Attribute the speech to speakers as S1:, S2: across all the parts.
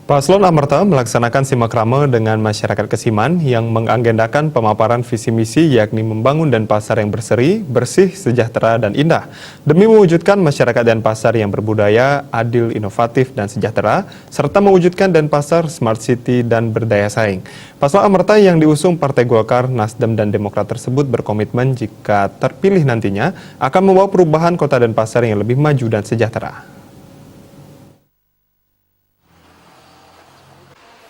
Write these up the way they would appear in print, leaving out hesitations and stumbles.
S1: Paslon Amerta melaksanakan simakrama dengan masyarakat Kesiman yang mengagendakan pemaparan visi misi yakni membangun Denpasar yang berseri, bersih, sejahtera, dan indah demi mewujudkan masyarakat Denpasar yang berbudaya, adil, inovatif, dan sejahtera serta mewujudkan Denpasar Smart City dan berdaya saing. Paslon Amerta yang diusung Partai Golkar, Nasdem, dan Demokrat tersebut berkomitmen jika terpilih nantinya akan membawa perubahan kota Denpasar yang lebih maju dan sejahtera.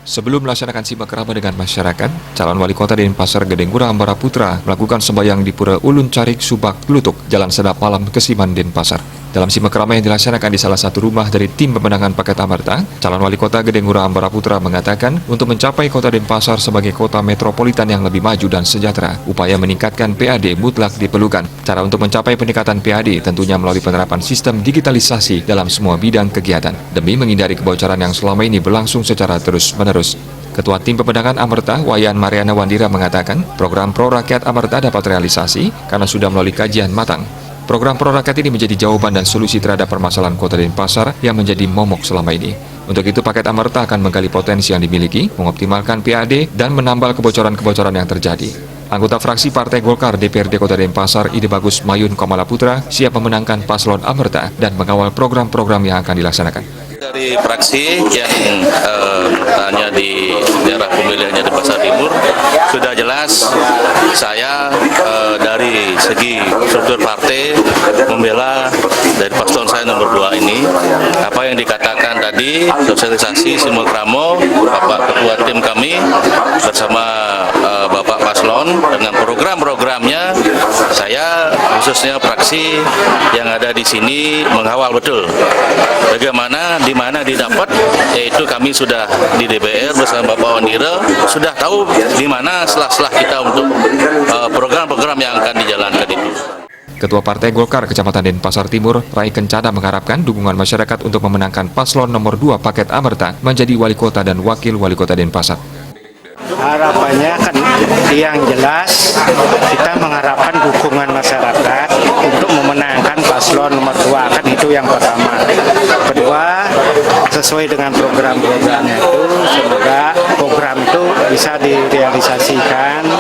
S2: Sebelum melaksanakan simakrama dengan masyarakat, calon wali kota Denpasar Gedengura Ambara Putra melakukan sembahyang di Pura Ulun Carik, Subak, Glutuk, Jalan Sedap Malam, Kesiman, Denpasar. Dalam simakrama yang dilaksanakan di salah satu rumah dari tim pemenangan paket Amerta, calon wali kota Gedengura Ambara Putra mengatakan untuk mencapai kota Denpasar sebagai kota metropolitan yang lebih maju dan sejahtera, upaya meningkatkan PAD mutlak diperlukan. Cara untuk mencapai peningkatan PAD tentunya melalui penerapan sistem digitalisasi dalam semua bidang kegiatan, demi menghindari kebocoran yang selama ini berlangsung secara terus-menerus. Ketua Tim Pemenangan Amerta, Wayan Mariana Wandira mengatakan, program Pro Rakyat Amerta dapat realisasi karena sudah melalui kajian matang. Program Pro Rakyat ini menjadi jawaban dan solusi terhadap permasalahan kota Denpasar yang menjadi momok selama ini. Untuk itu, paket Amerta akan menggali potensi yang dimiliki, mengoptimalkan PAD, dan menambal kebocoran-kebocoran yang terjadi. Anggota fraksi Partai Golkar DPRD Kota Denpasar, Ide Bagus Mayun Komala Putra, siap memenangkan paslon Amerta dan mengawal program-program yang akan dilaksanakan.
S3: Dari fraksi yang hanya di daerah pemilihannya di Pasar Timur, sudah jelas saya dari segi struktur partai membela dari paslon saya nomor 2 ini. Apa yang dikatakan tadi, sosialisasi simakrama Bapak Ketua Tim kami bersama Bapak Paslon dengan program-programnya, saya khususnya fraksi yang ada di sini mengawal betul bagaimana di mana didapat, yaitu kami sudah di DPR bersama Bapak Wandira sudah tahu di mana selah-selah kita untuk program-program yang akan dijalankan itu.
S2: Ketua Partai Golkar Kecamatan Denpasar Timur, Rai Kencana mengharapkan dukungan masyarakat untuk memenangkan paslon nomor 2 paket Amerta menjadi wali kota dan wakil wali kota Denpasar.
S4: Harapannya kan yang jelas kita mengharapkan dukungan masyarakat untuk memenangkan paslon nomor 2, kan itu yang pertama. Kedua, sesuai dengan program-programnya itu, semoga program itu bisa direalisasikan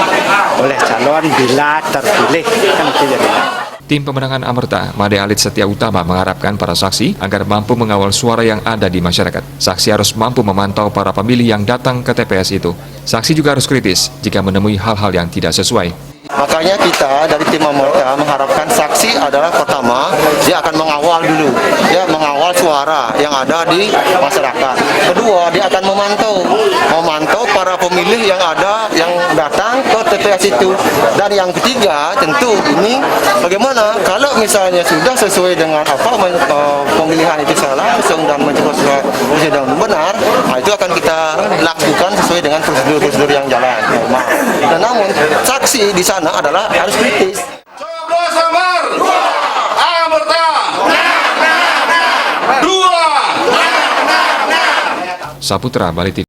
S4: oleh calon bila terpilih, kan itu jadinya.
S2: Tim Pemenangan Amerta, Made Alit Setia Utama mengharapkan para saksi agar mampu mengawal suara yang ada di masyarakat. Saksi harus mampu memantau para pemilih yang datang ke TPS itu. Saksi juga harus kritis jika menemui hal-hal yang tidak sesuai.
S5: Makanya kita dari tim Amerta mengharapkan saksi adalah pertama, dia akan mengawal dulu, dia mengawal suara yang ada di masyarakat. Kedua, dia akan memantau para pemilih yang ada, yang datang ke TPS itu. Dan yang ketiga, tentu ini bagaimana kalau misalnya sudah sesuai dengan apa pemilihan itu salah dan sesuai dengan benar, nah itu akan kita lakukan sesuai dengan prosedur-prosedur yang jalan. Dan namun saksi di sana adalah harus kritis.
S6: Coblos Amerta.
S2: Saputra, Bali TV.